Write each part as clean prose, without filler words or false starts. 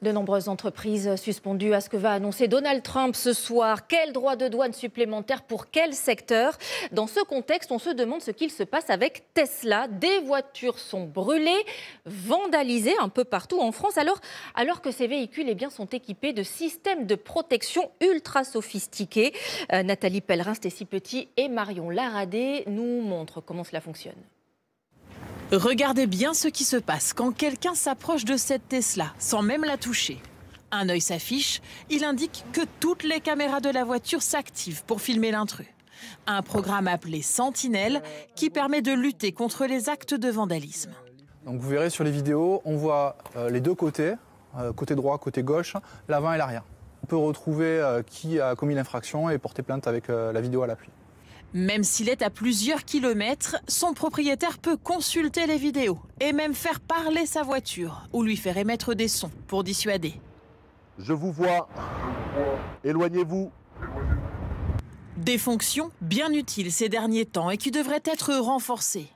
De nombreuses entreprises suspendues à ce que va annoncer Donald Trump ce soir. Quel droit de douane supplémentaire pour quel secteur? Dans ce contexte, on se demande ce qu'il se passe avec Tesla. Des voitures sont brûlées, vandalisées un peu partout en France, alors que ces véhicules sont équipés de systèmes de protection ultra sophistiqués. Nathalie Pellerin, Stécie Petit et Marion Laradé nous montrent comment cela fonctionne. Regardez bien ce qui se passe quand quelqu'un s'approche de cette Tesla sans même la toucher. Un œil s'affiche, il indique que toutes les caméras de la voiture s'activent pour filmer l'intrus. Un programme appelé Sentinelle qui permet de lutter contre les actes de vandalisme. Donc vous verrez sur les vidéos, on voit les deux côtés, côté droit, côté gauche, l'avant et l'arrière. On peut retrouver qui a commis l'infraction et porter plainte avec la vidéo à l'appui. Même s'il est à plusieurs kilomètres, son propriétaire peut consulter les vidéos et même faire parler sa voiture ou lui faire émettre des sons pour dissuader. Je vous vois, éloignez-vous. Des fonctions bien utiles ces derniers temps et qui devraient être renforcées.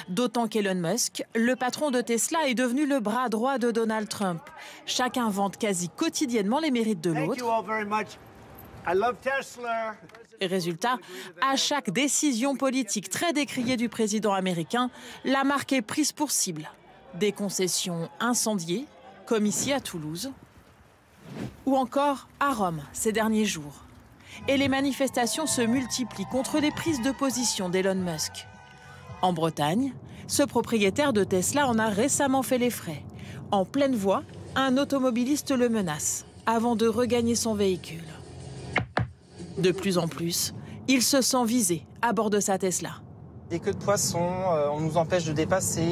D'autant qu'Elon Musk, le patron de Tesla, est devenu le bras droit de Donald Trump. Chacun vante quasi quotidiennement les mérites de l'autre. Et résultat, à chaque décision politique très décriée du président américain, la marque est prise pour cible. Des concessions incendiées, comme ici à Toulouse, ou encore à Rome ces derniers jours. Et les manifestations se multiplient contre les prises de position d'Elon Musk. En Bretagne, ce propriétaire de Tesla en a récemment fait les frais. En pleine voie, un automobiliste le menace avant de regagner son véhicule. De plus en plus, il se sent visé à bord de sa Tesla. Des queues de poisson, on nous empêche de dépasser.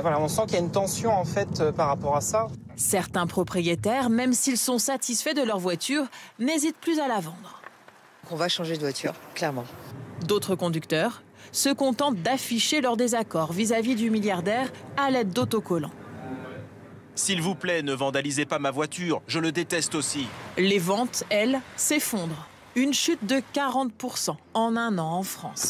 On sent qu'il y a une tension en fait par rapport à ça. Certains propriétaires, même s'ils sont satisfaits de leur voiture, n'hésitent plus à la vendre. On va changer de voiture, clairement. D'autres conducteurs se contentent d'afficher leur désaccord vis-à-vis du milliardaire à l'aide d'autocollants. S'il vous plaît, ne vandalisez pas ma voiture, je le déteste aussi. Les ventes, elles, s'effondrent. Une chute de 40% en un an en France.